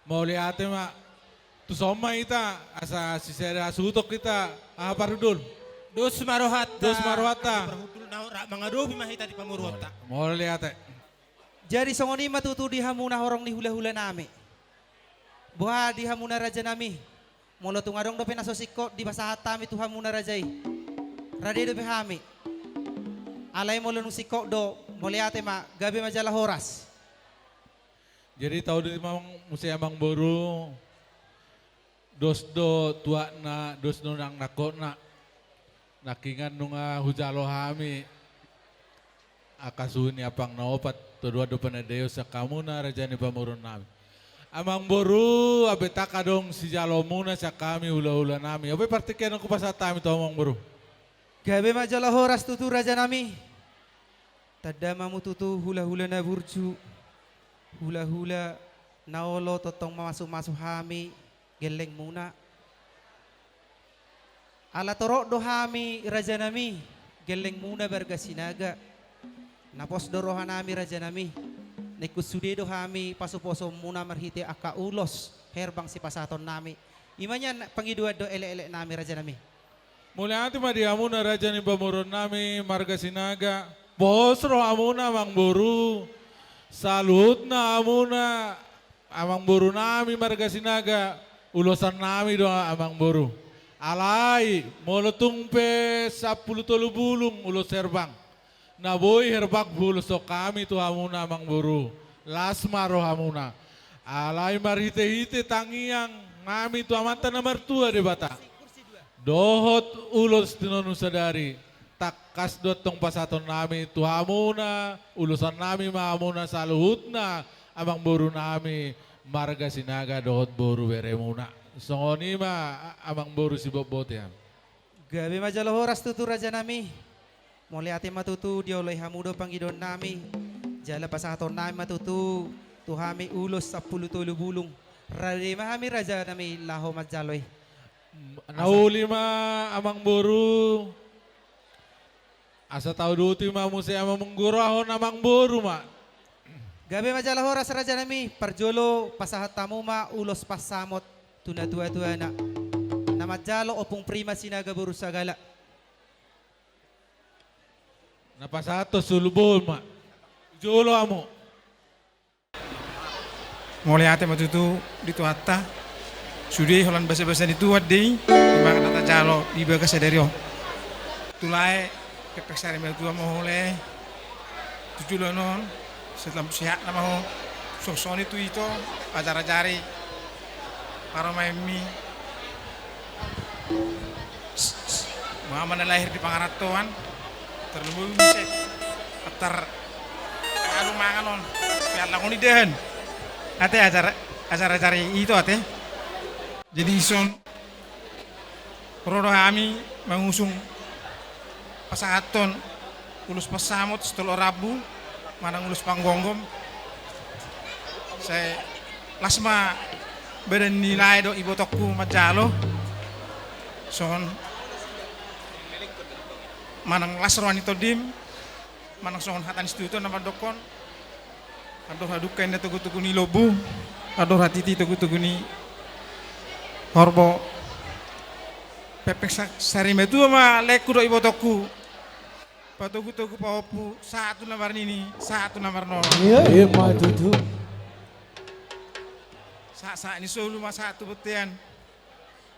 Mau lihat ma, tu soma kita, asa si sera sutok kita, apa rudul? Dos marohata. Dos marohata. Berhudul na mga dobi mahita di pamuruhata. Mau lihat Jadi songoni matutu di hamuna horong ni hula-hula nami. Buha di hamuna raja nami. Molo tungadong do penasosiko di basahata mi tu hamuna rajai. Rade do behami. Alay molo nung siko do moliate ma gabi majalah horas. Jadi tahu di mamang musi amang boru, dos do tua na dos do nang nako na, nakingan nunga hujalo hami, akasuni apang naopat, tudua do panadeo sa kamuna raja ni pamurun nami. Amang boru abetaka dong si jalo muna sa kami hula-hula nami. Abe partikan ko pa sa tami to amang boru. Gabi majalah horas tutu raja nami. Tadama mu tutu hula-hula na burju. Hula-hula naolo totong masuk-masuk hami geleng muna. Ala torok do hami raja nami geleng muna bergasinaga. Napos dorohan nami raja nami. Nekusude do hami pasu-poso muna marhite aka ulos herbang si pasaton nami. Imanya pangidua do ele-ele nami raja nami. Mulai nanti madi amuna raja ni pamurun nami marga sinaga. Bosro amuna mang boru. Salut na amuna amang boru nami marga sinaga. Ulosan nami doa amang boru. Alai molotung pe 10 bulung ulos herbang. Naboy herbak bulos so kami tu amuna amang boru. Lasmaro amuna. Alai marhite-hite tangiang nami tu amanta na mertua de bata. Dohot ulos tinonu sadari. Takas dotong pasaton nami tuhamuna, ulusan nami maamuna saluhut na, amang boru nami marga sinaga dohot boru beremuna. Songoni ma amang boru si bobote. Gabi majalah horas tutu raja nami. Mulai ati matutu dia oleh hamudo panggidon nami. Jala pasaton nami matutu tuhami ulos 10 bulung. Rade mahami raja nami laho majaloy. Nauli ma amang boru. Asa tahu duti ma musi amang menggurahon amang boru ma. Gabi majalah horas raja nami parjolo pasahat tamu ma ulos pasamot tuna tua-tua na. Namajalo opung prima sinaga buru sagala. Napasato sulubol ma. Jolo amo. Mulai ate matutu dito atta. Sudi holan basa-basa dito waddi. Ibang nata jalo iba ka sederio. Tulai pepek sari metua mo hole. Tujulo non. Setelah sihat nama ho. Sosoni tu itu ajar-ajari. Para maimi. Muhammad lahir di Pangaratuan. Terlalu misek. Atar. Alu manganon. Biar langsung di dehen. Ate ajar-ajari itu ate. Jadi ison Rodo kami mengusung pasahaton ulus pasamot setelah rabu manang ulus panggonggom saya lasma beren nilai do ibu tokku majalo son manang lasroan itu dim manang son hatan instituto nama dokon aduh hadukan na tugu-tugu ni lobu aduh hatiti tugu-tugu ni horbo pepek sari metu ama leku do ibu tokku patugu-tugu pahopu satu nomor ini satu nomor nol Iya matutu. Sa ini solo mas satu betian.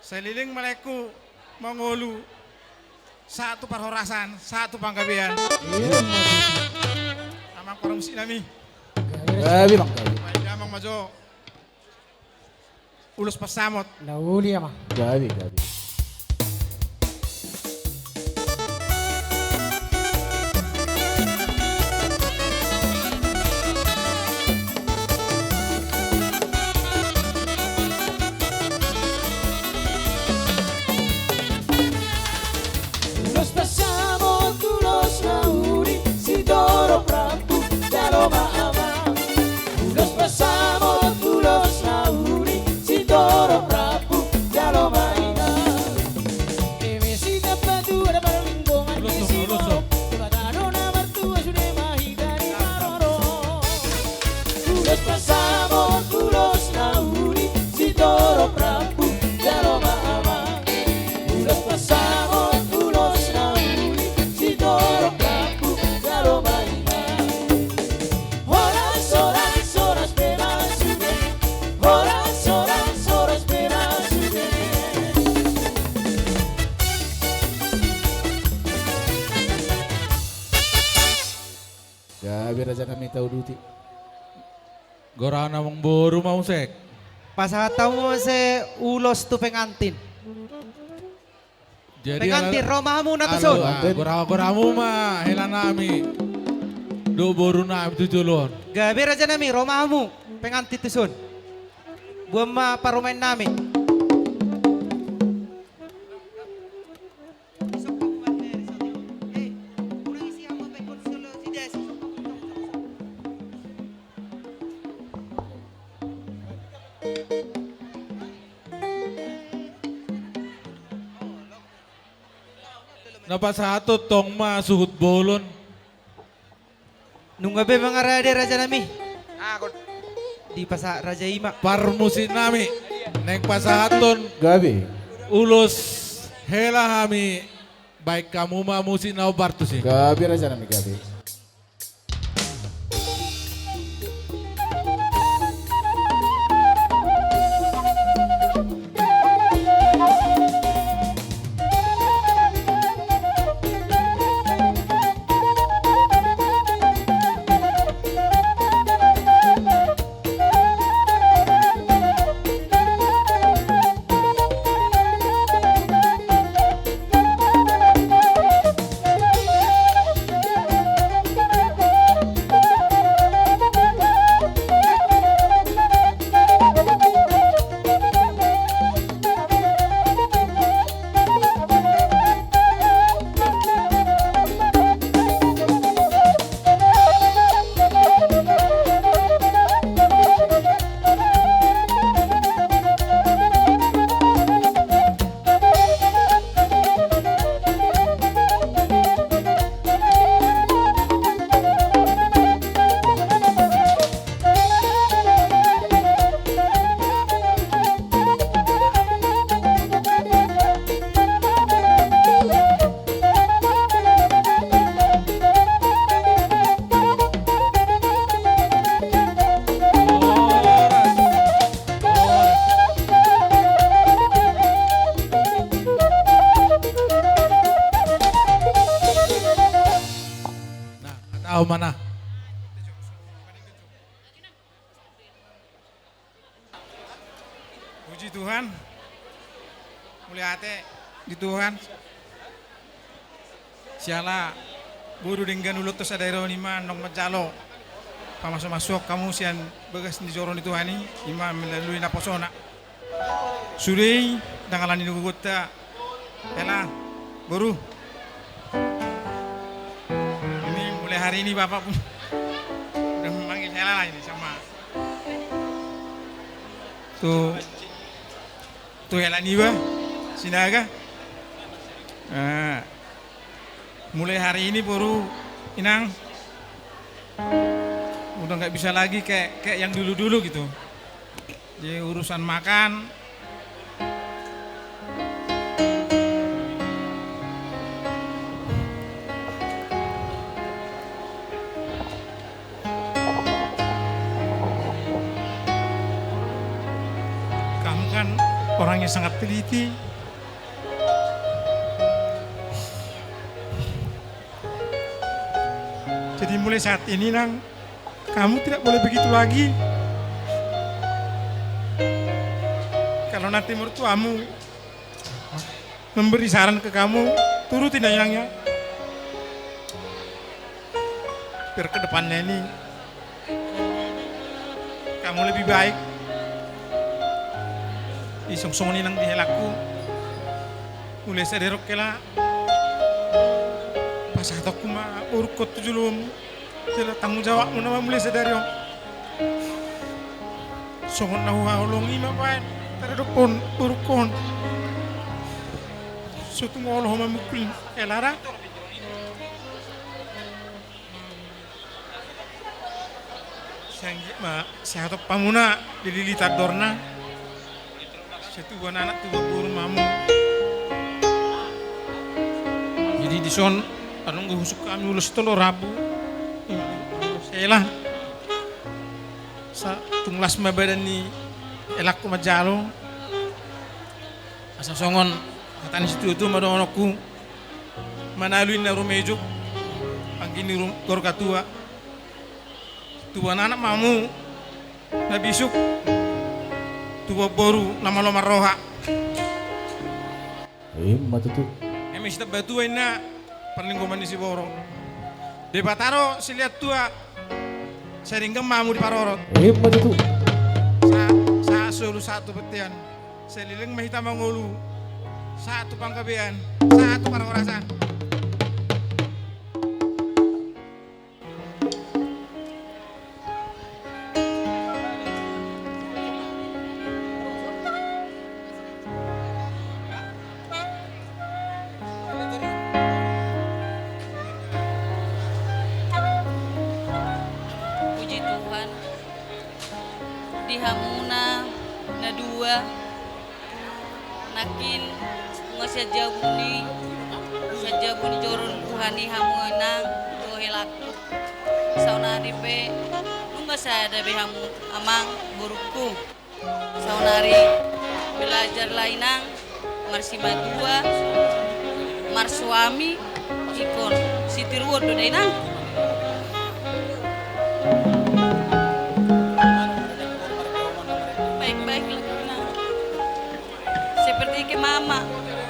Seliling meleku mengolu satu parhorasan, satu panggabean. Iya matutu. Amang parang musik nami. Gabi bang gabi. May damang majo. Ulos pasamot. Nauli ama. Gabi gabi. Los pasamos, tú los nauri, si toro prapu, ya lo mama. Los pasamos, tú los nauri, si toro prapu, ya lo maina. kami tahu duti. Gorana mang boru mau sek. Pasahataw mo se ulos tu pengantin. Jadi Pengantin, Roma muna to son. Gora-goramu mah hela nami. Do boru nami tujulon. Gabi raja nami, Roma mo. Pengantin to son. Buwan ma parumain nami. Napasato tong ma suhut bolon. Nung gabi mga rade raja nami. Di pa sa Raja Ima. Parmusin nami. Neng pasahaton Gabi. ulos hela hami. Baik kamu ma musin na bartu sih. Gabi raja nami gabi. Tahu mana? Puji Tuhan. Mulia hati di Tuhan. Siala buru dengan ulut tos ada nima nong majalo. Pamasuk kamu sian begas di joron itu hani ima melalui naposona. Suri dangalan ini gugota. Ela buru. Ini mulai hari ini Bapak pun udah memanggil Ela lah ini sama. Tuh Ela Niwa Sinaga. Mulai hari ini baru Inang udah nggak bisa lagi kayak yang dulu-dulu gitu. Jadi urusan makan kamu kan orangnya sangat teliti. Jadi mulai saat ini Nang, kamu tidak boleh begitu lagi. Kalau nanti mertuamu memberi saran ke kamu, turutin ayangnya. Biar ke depannya ini kamu lebih baik. Isong-song ini nang dihelaku. Mulai saderok kela. Pas aku mah urkot tuh julum. Jela tanggung jawabmu nama mulai sadari om. Songon nahu haulongi mah paen. Teredopon urkon. Suatu ngoloh mah mukul elara. Sanggi mah sehat pamuna dililitat dorna. Satu anak tuh buru mamu. Jadi di son anong gahusuk kami ulos tolo rabu. Saya sa tunglas mabadan ni elak ko majalo. Asa songon katanis itu madonokku manaluin na rumejo ang gini gor katua. tuan anak mamu na bisuk tuwa boru nama lo maroha matutu. emi sita batu ina perling gomani si borong de bataro si lihat tua seringgem mamu di parorot Matutu. sa solu satu petian seliling mahita mangolu satu pangkabean satu paraorasan. Puji Tuhan, di hamuna na dua nakin nga sajabuni joron Tuhani hamunang tohelakku saunari pe nunga sada be hamu amang burukku saunari belajar lainang marsima dua marsuami ikon sitirwo do dainang baik-baiklah Nang. Seperti ke mama,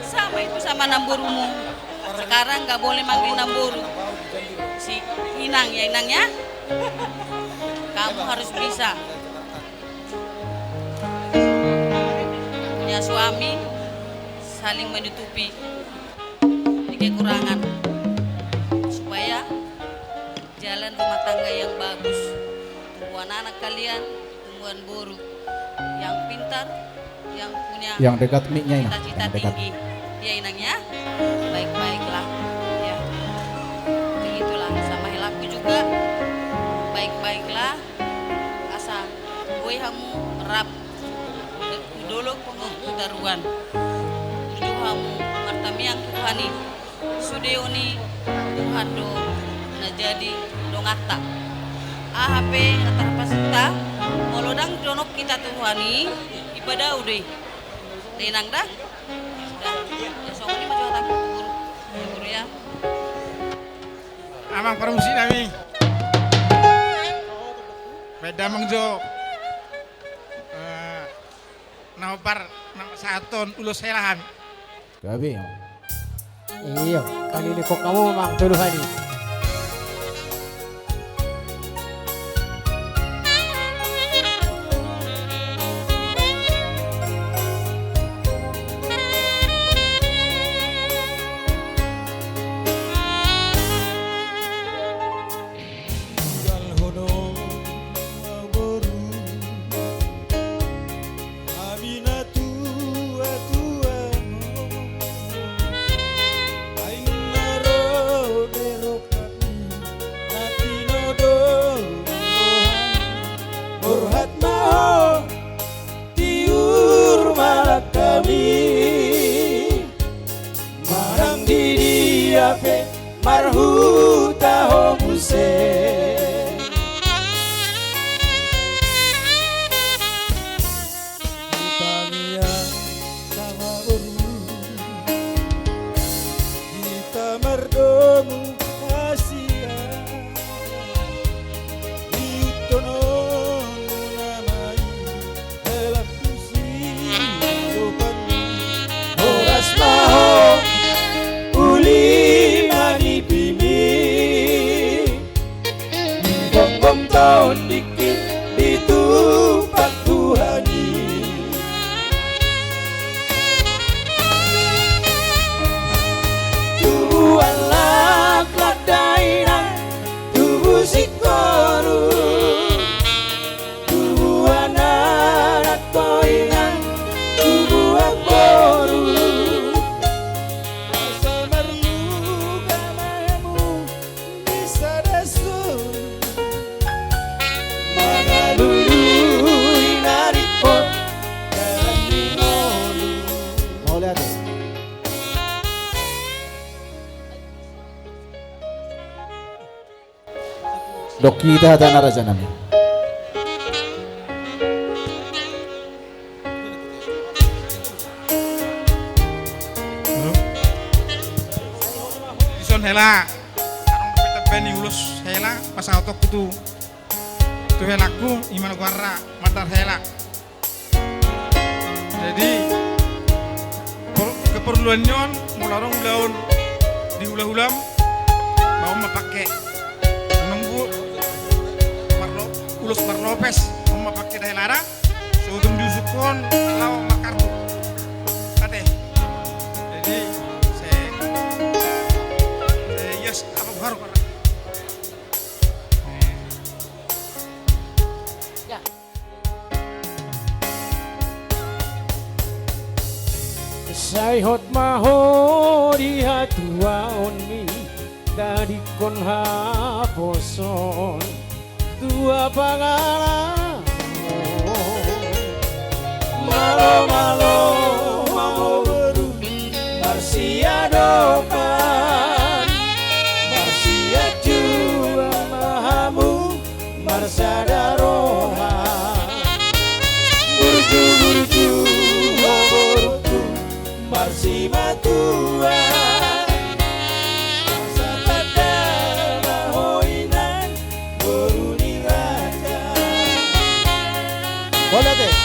sama itu sama namburumu. Sekarang nggak boleh manggil namburu. Si Inang ya Inang ya. Kamu harus bisa. Punya suami saling menutupi di kekurangan supaya jalan rumah tangga yang bagus. Tumbuhan anak kalian, tumbuhan buruk yang pintar, yang punya Yang dekat mic-nya ini. cita-cita Yang dekat. tinggi. Ya Inang ya, baik-baiklah. Ya, begitulah sama helaku juga. Baik-baiklah. Asa, gue hamu rap dulu daruan. Tujuh hamu martamiang Tuhani. Sudeoni Tuhan do na jadi dongata. AHP atar pasita molodang donok kita Tuhani ibadah udah. Tenang dah. Ya soalnya maju otak guru ya. Amang permusi nami. Beda mangjo. Naupar saton ulos helahan. Gabi. Iya, kali ini kok kamu memang duluan ini. Marhuta homuse Tania sama uru Kita merdomu Asia Itonon namai Dalam kusi Rupan Horas maho Uli mani bimi Bom tahun dikit ditumpak Tuhani Tubuhan lak dainang Tubuh sikoru Tubuhan anak koinang Tubuhan boru Mau lihat ya? Dok kita tanah raja nami. Ison hela. Arong kita beni ulus hela pas auto kutu. tu helaku iman guarra matar hela. Jadi keperluan nyon mularong ulaun di hula-hulam mau memakai menunggu ulus Marlopes mau memakai dah lara sudum diusukon lawan makar kate. Jadi saya yes apa baru para Say hot maho di hatua oni tadi kon haposon tua pangala Malo malo mau beru Marsia dopan Marsia jua mahamu Marsada roha Burju burju boruku Marsi matua Masa pada mahoinan Boruni raja Boleh deh.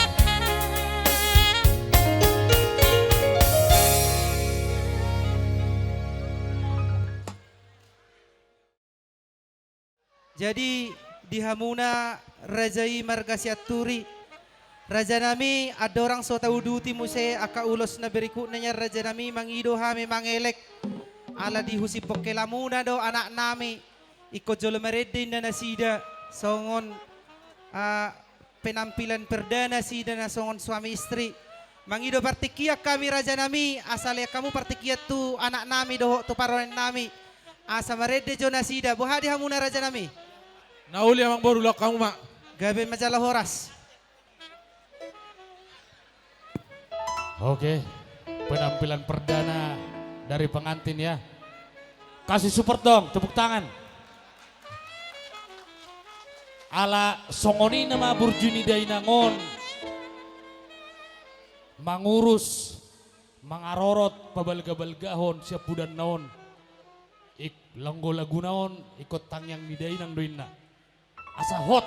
Jadi di Hamuna Rajai Margasiaturi Raja nami ada orang so tahu duti muse aka ulos na berikutnya Raja nami mangido hami mangelek ala di husi pokelamuna do anak nami ikut jolo meredin na nasida songon penampilan perdana sida na songon suami istri mangido partikia kami Raja nami asal ya kamu partikia tu anak nami do tu paroen nami asa merede jo nasida boha di Hamuna Raja nami Nauli amang baru lak kamu mak. gabe majalah horas. Oke, penampilan perdana dari pengantin ya. Kasih support dong, tepuk tangan. Ala songoni nama burjuni dainangon. Mangurus, mangarorot pabalga-balgahon siap budan naon. Ik langgo lagu naon ikut tangyang di dainang doina. Asa hot.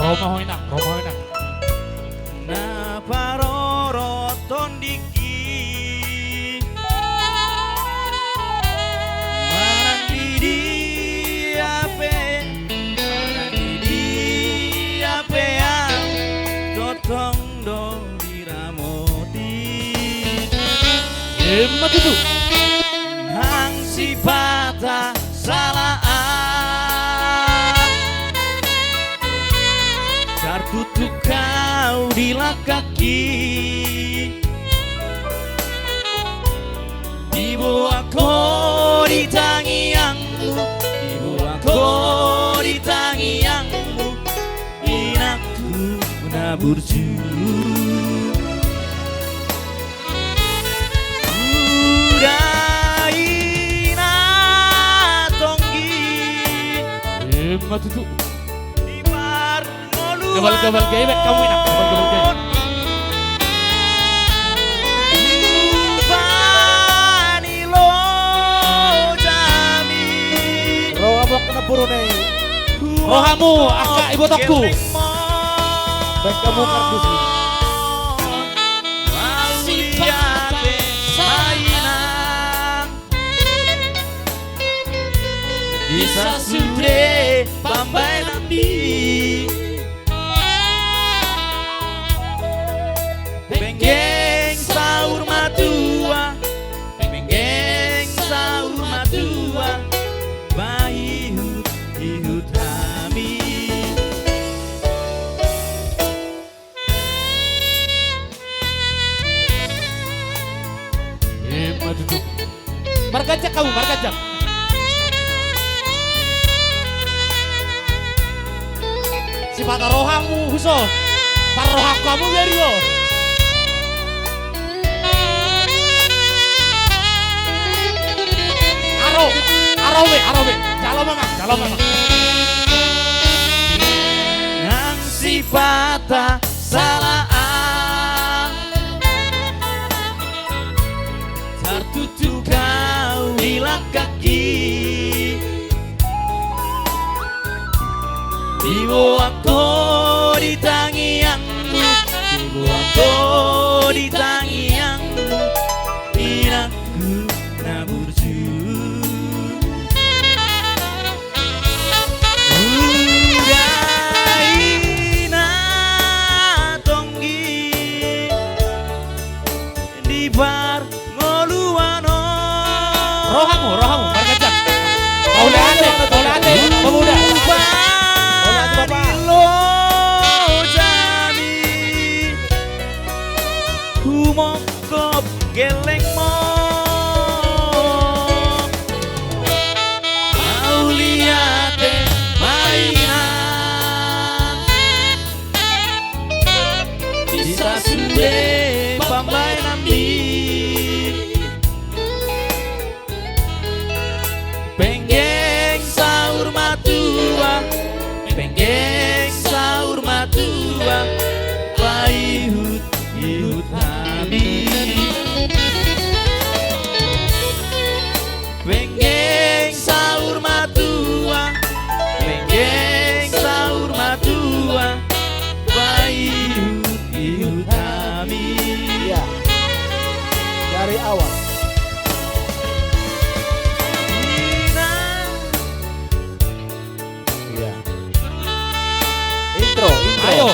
Roma hoinak. Na paroro tondiki Marang didi ape yang Dotong do diramoti Hemat itu. Hang sifata salah Tutup kau di kaki Dibawa kau di tangiangmu Dibawa kau di tangiangmu Inakku naburju Udaina tonggi Hemat itu. Gabal-gabal gaibek kamu enak, gabal-gabal gaibek. Vanilo jami Roh amok kena puro nih. Rohamu, aka ibu tokku. Baik kamu kardus. Maliate mainan Bisa sude pambai nambi Benggeng sahur matua Benggeng sahur matua Bayi hut kami Hemat itu. Marga cek kamu markajak. Si patarohamu huso. Parohak kamu dari yo. Arowe. Jalo mama. Nang sifata salaan tertutup kau hilang kaki dibuang kau di tangianmu dibuang kau di tangianmu inakku naburju Rohamu markajak. Paulate, pemuda. Kumokop geleng mo mau lihat mainan bisa sudah pambai nambi penggeng sahur matua paihut kami penggeng sahur matua paihut kami. Iya. Dari awal. Iya. Intro. Ayo,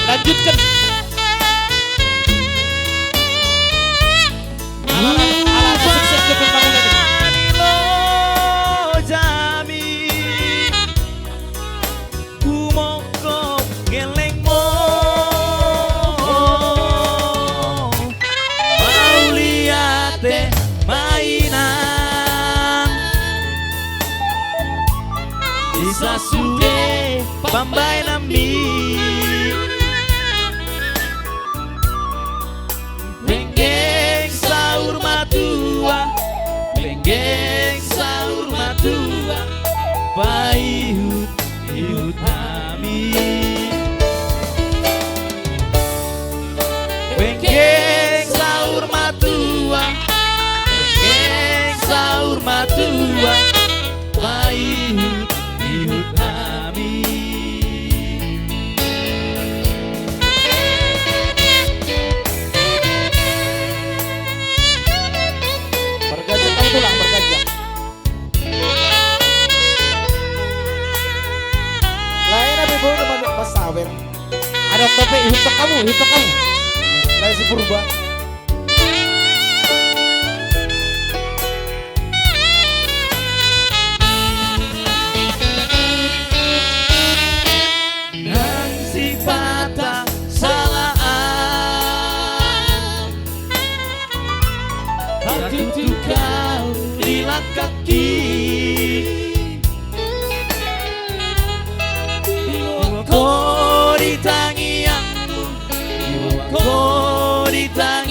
lanjutkan. Alat sukses di pembangunan ini. Bisa sudah pambai nambi penggeng sahur matua paihut kami penggeng sahur matua paihut kami. Bergajak kamu tulang bergajak. Lain apa ibu teman pas sawer. Ada tope hitok kamu. Lain si purba. Nang sifata salaan hati kau hilang kaki kau di tangianmu kau di tangianmu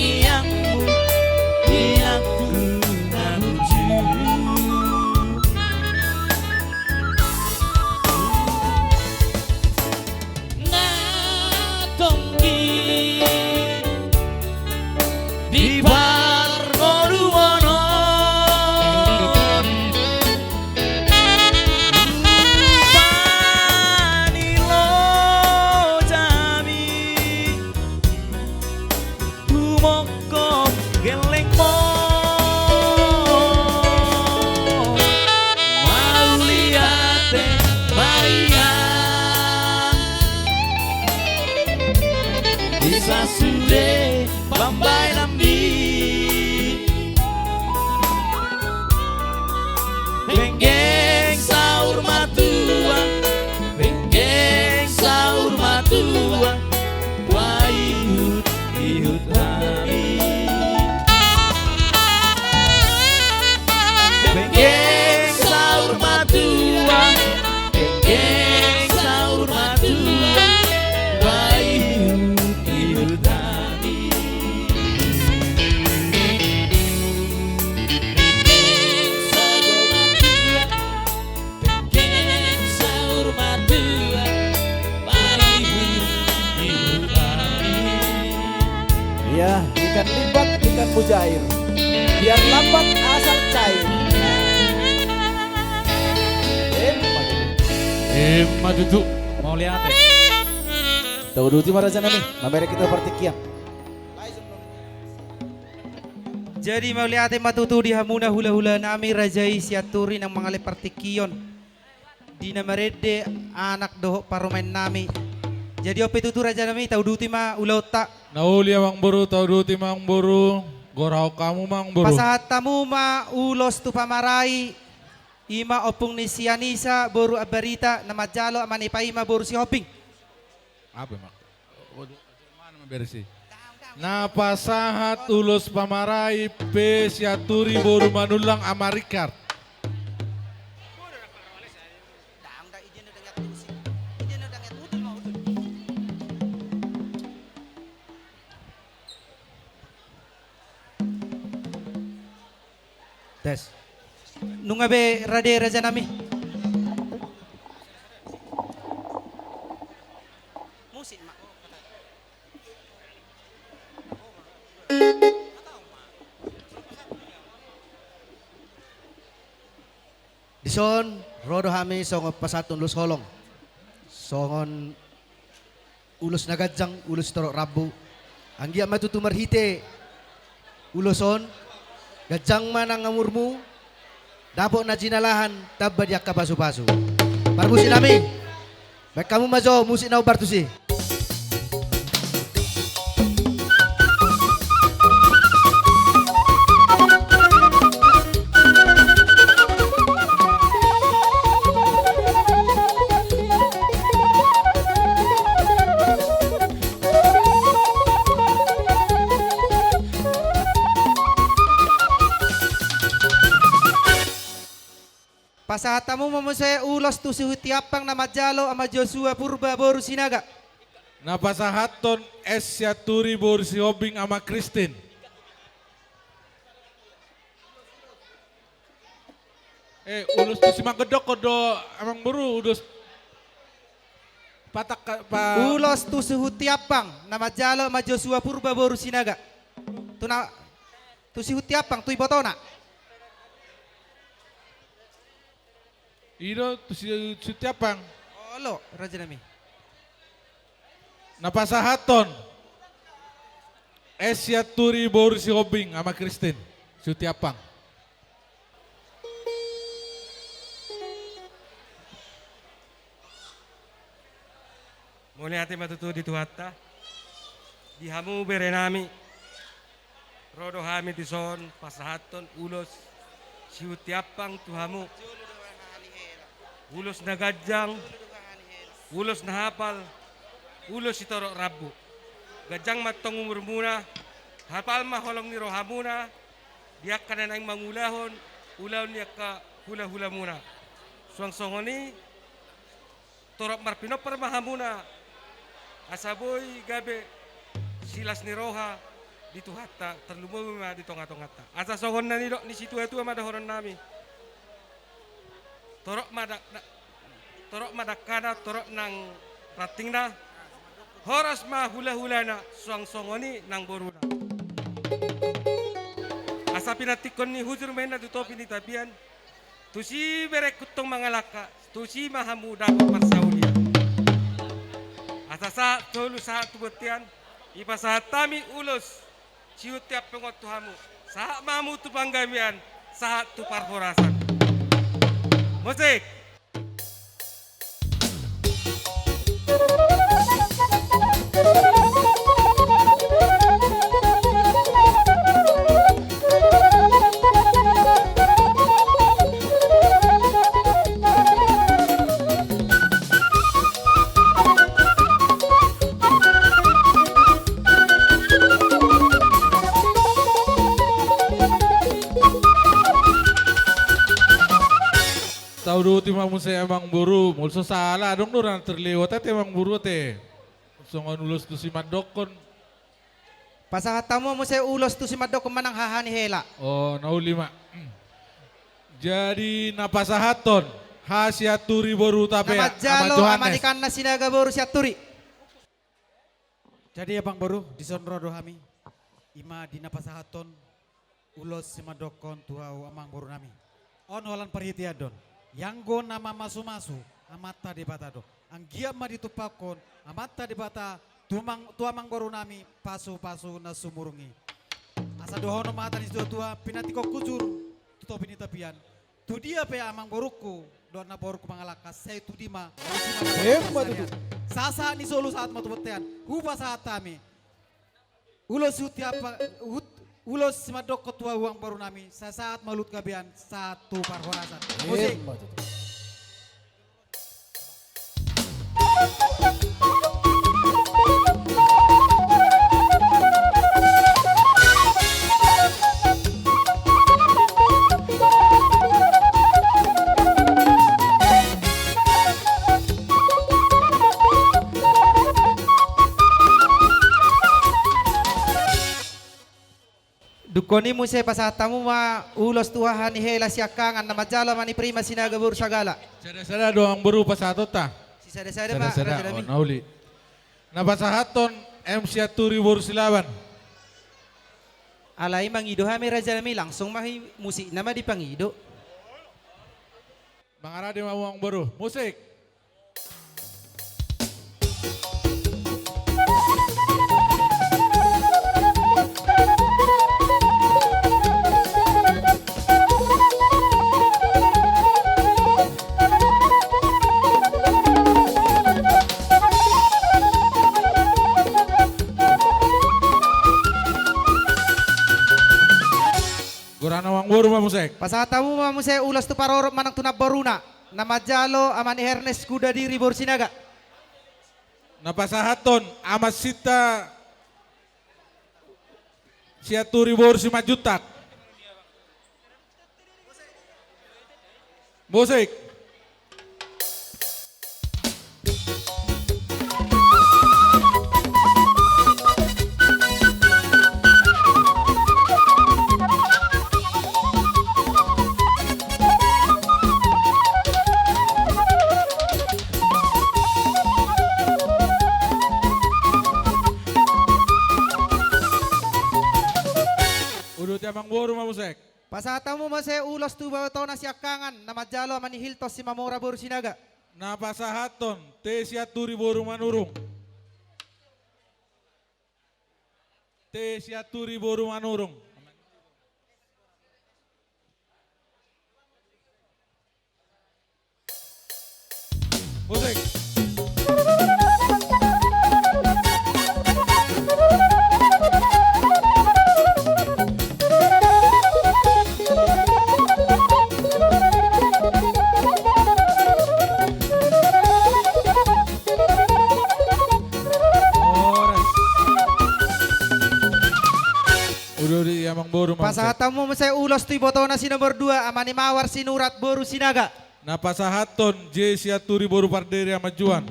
ikan libat, ikan mujair. Biar lambat asal cair. Madudu. Mau lihat ya? Tahu duti maraja nami, mamere kita partikian. Jadi mau lihat matutu di hamuna hula-hula nami rajai siaturi ng mga lepartikiyon. Di na marede anak doho parumen nami. Jadi ope tutu raja nami tahu duti ma ulota. Nauli mang buru, tau duti mang buru. Gorau kamu mang buru. Pasahat tamu ma ulos tu pamarai. Ima opung ni sianisa boru abarita na majalo amanipay ma boru si hoping. Apa mak? Mana bersih? Napasahat ulos pamarai pe siaturi boru manulang amarikar. Tes. Nunga be rade raja nami. Musik mak. Dison, rodo hami songo pasatun lus holong. Songon ulus nagajang, ulus torok rabu. Anggia matutu marhite. Uluson, gajang manang ngamurmu. Dapok na jinalahan, tabad yak kabasu-basu. Parbusi nami. Baik kamu majo, musik na ubartusi. Pasahat tamu mamusaya ulos tu si hutiapang na majalo ama Joshua purba boru sinaga. Napasahaton es siaturi boru si hobing ama Christine. Ulus tu si magedok kodo amang buru ulus patak pa Ulos tu si hutiapang na majalo ama Joshua purba boru sinaga. Tuna tu si hutiapang tu ibotona. Iro tu si tiapang. Olo raja nami. Napasahaton es siaturi boru si hobing ama Christine. Si tiapang. Muli ati matutu di tuhatta. Di hamu berenami. Rodo hami di son pasahaton ulos siutiapang tuhamu. Ulos na gajang, ulos na hapal, ulos si torok rabu. Gajang matong umur muna, hapal maholong ni rohamuna, diak ka na nang mangulahon, ulaw niya ka hula-hula muna. Suang-songoni, torok marpino parmahamuna, asaboy gabe, silas ni roha, dito hatta, terlumuma dito nga-tongata. Asa songon na ni situ-itu madahoron nami. Torok madakana, torok nang rating na, horas ma hula-hula na, suang-songoni nang boruna. Asa pinatikon ni hujur may na dutopi ni tabian, tusi berek kutong mga laka, tusi mahamuda ko parsaulia. Asa sa tolu sa tubutian, ipasa tami ulos, siutiap pengot tuhamu, sa mamu tu panggamian, sa tu parhorasan. Musik. Tahu dulu timang musaya emang buru, mulso salah dong nuran terlewat emang buru teh. Songon ulus tu si madokon. Pasahat tamu mamusaya ulos tu si madok manang hahani hela. Oh, nauli mak. Jadi napasahaton hasiaturi boru tape Na ama majalo Johannes. amanikan na sinaga boru siaturi. Jadi abang baru di sonro do hami. ima dinapasahaton ulos simadokon tuau amang boru nami. On walan perhitian don. Yang go nama masu-masu amata di bata do. Anggia ma ditupakon amata di bata tuamang boru nami pasu-pasu na sumurungi. Asa dohono mata ni tua pinatiko kujur tuto pinitapian. Tu dia pe amang boruku don na boruku mangalakas saya tu dima. Sasa ni solo saat matubetean. Hupa saat tami. Ulos utiapa ulos simadok ketua uang baru nami. Saat malut kabian satu parhorasan. Musik. Dukoni mo sa pasatamu ma ulos tuahan ni hela siakangan na majala mani prima sinaga buru sagala. Sada-sada doang berupa satu ta. Si sada-sada ma raja Sada-sada, nami. nauli. Napasahaton MC Aturi Boru Silaban. Alay mangido hami raja nami langsung mahi musik nama dipangido. Bang Aradi Mawang Boru, musik. Gurana Wang Boru ma musik. Pasatamu ma mo sa ulos tu parorop manang tunap baruna. Na majalo amani Ernest kuda diri buru sinaga. Napasahaton amat sita si Aturi Boru si Majutak. Musik. Udut Amang Boru ma musik. Pasatamu ma sa ulos tu bawa na siakangan na majalo amani Hiltos si Mamora buru sinaga. Napasahaton te si Aturi Boru manurung. Te si Aturi Boru manurung. Musik. Udah di Amang Boru ma musik. Pasatamu ma sa ulos tu boto na si nomor 2 amani Mawar sinurat buru sinaga. Napasahaton J si Aturi Boru Parderi Amajuan.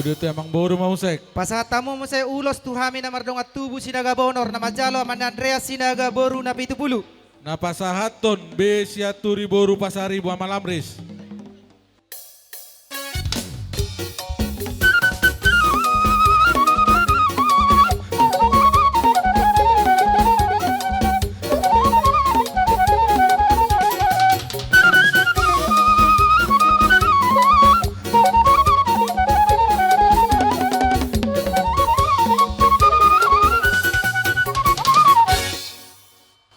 Udah tuh Amang Boru ma musik. Pasatamu mo sa ulos tu hami na mardong at tubu sinaga bonor na majalo amani Andreas sinaga boru na 70. Napasahaton B si Aturi Boru Pasari Buah Malamris.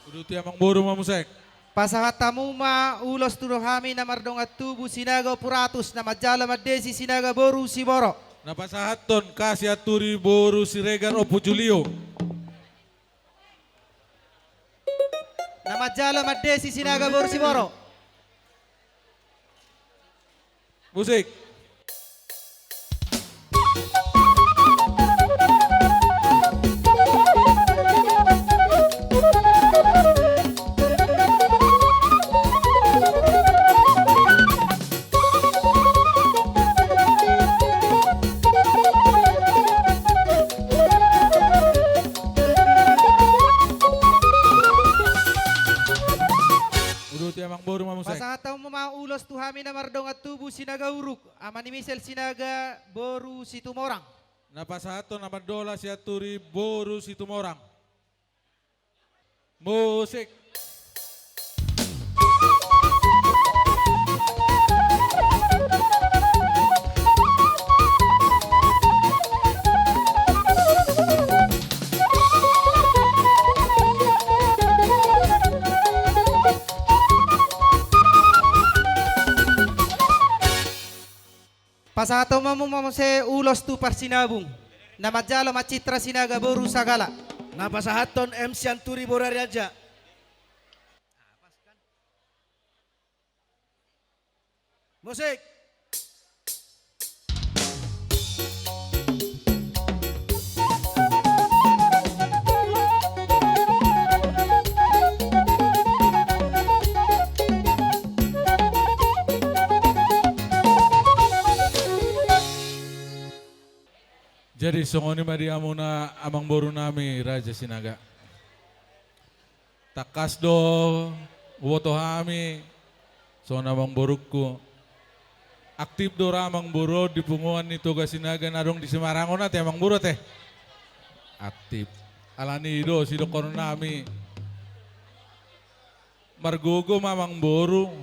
Udah tuh Amang Boru ma musik. Pasahatamu ma ulos tu hami na mardong at tubu sinaga puratus na majalo madesi sinaga boru si boro. Napasahaton ka si Aturi Boru si Regan Opo Julio. Na majalo madesi sinaga boru si boro. Musik. Diuruti amang boru mamusek. Pasataw mo mga ulos tuhami na mardong at tubo sinaga uruk. Ama ni Misel sinaga boru si tumorang. Napasato na madola si Aturi boru si tumorang. Musik. Pasataw mo se ulos tu parsinabung. Na madjalo macitra sinaga boru sagala. Napasahaton MC Anturi Boraraja. Musik. Jadi songoni Maria muna amang boru nami Raja Sinaga. Takas do woto hami so namang borukku. Aktif do ramang boro di punguan ni Toga Sinaga narong di Semarangon na amang boro teh. Aktif. Alani do sido kono nami. Margogo mamang boru.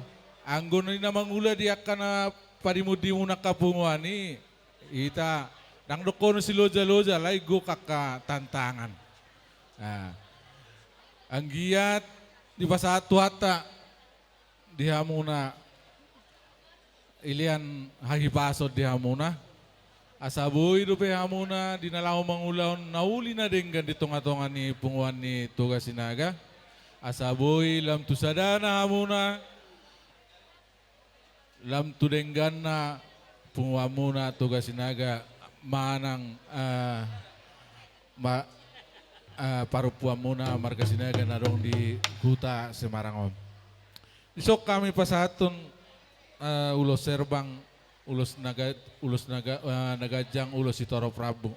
Anggon ni namang ula di akana parimudi muna kapunguan ni. Ita nang dokono si loja-loja lai go kaka tantangan. Nah, ang giat di pasatu hata di hamuna ilian hahipasod di hamuna. Asaboy do pe hamuna dinalaw mangulaon nauli na denggan di tonga-tonga ni punguan ni Toga Sinaga. Asaboy lam tusadana hamuna. Lam tudenggan na punguan muna Toga Sinaga. Manang parupuan muna marga Sinaga narong di Huta Semarangon. Isok kami pasaton ulos serbang ulos nagajang ulos Sitoro Prabu.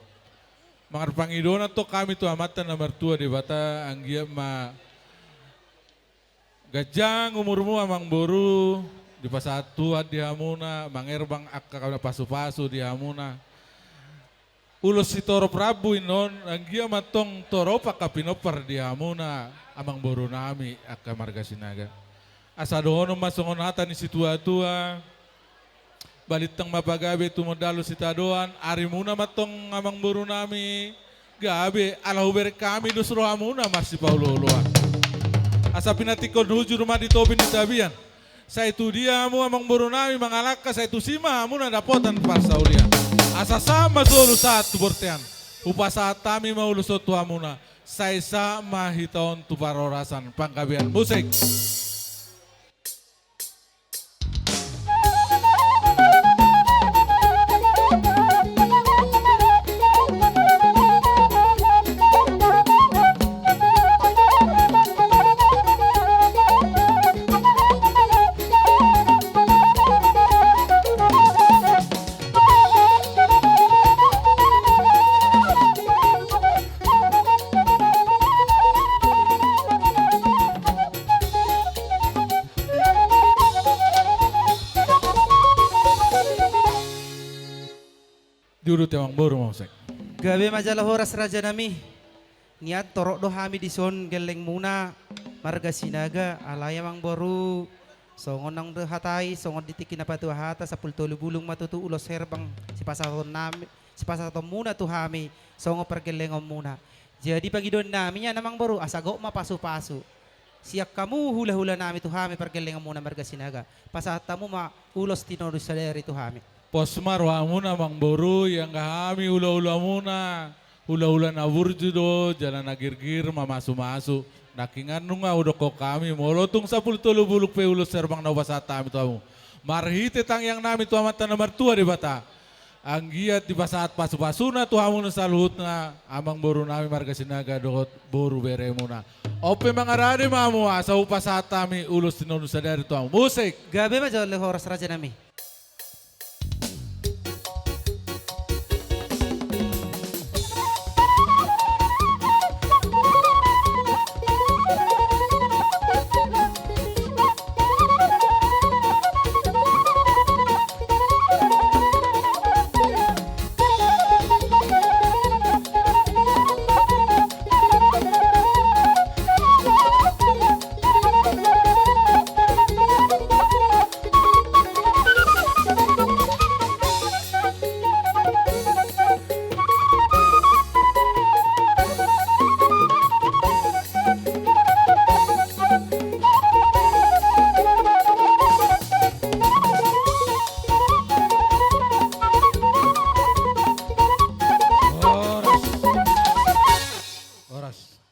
Mangar pangidona to kami to amatan na mertua di bata anggia ma gajang umurmu amang boru di pasatu di hamuna mangerbang akka kana pasu-pasu di hamuna. Ulos Sitoro Prabu inon anggia matong toro pakapinopar di hamuna amang boru nami akka marga Sinaga. Asa doon masongon hata ni situa-tua balitang mapagabe tumodalo si tadoan ari muna matong amang boru nami gabe alahuber kami dusro hamuna masih paululuan. Asa pinatikon huju rumah di tobin di tabian. Sa itu dia mu amang boru nami mangalaka sa itu sima hamuna dapotan parsaulian. Asa sama solo satu bertean. Upasa tami maulusot tuamuna. Saisa mahitaon tu parorasan pangkabian musik. Diurut amang boru musik. Gabi majalah horas raja nami. Niat torok do hami dison geleng muna marga Sinaga alaya mang boru. Songon nang de hatai songon ditikin apa tu hata sapul tolu bulung matutu ulos herbang si pasaton nami si pasaton muna tu hami songo pergelengom muna. Jadi pagi don nami nya namang boru asago mapasu-pasu. Siak kamu hula-hula nami tu hami pergelengom muna marga Sinaga. Pasatamu ma ulos tinodus sadari tu hami. Posmar wa muna mang boru yang kami ula-ula muna. Ula-ula na burju do jalan nagirgir mamasu-masu. Nakingan nunga udah kok kami molotung 10 buluk pe ulus serbang na basata mi tuamu. Marhite tang yang nami tu amatan nomor 2 di bata. Anggiat di pasaat pasu-pasuna tu hamun salut na amang boru nami marga Sinaga dohot boru bere muna. Ope mangarade mamu asa upasata mi ulus tinonu sadari tuamu. Musik. Gabi majalah horas raja nami.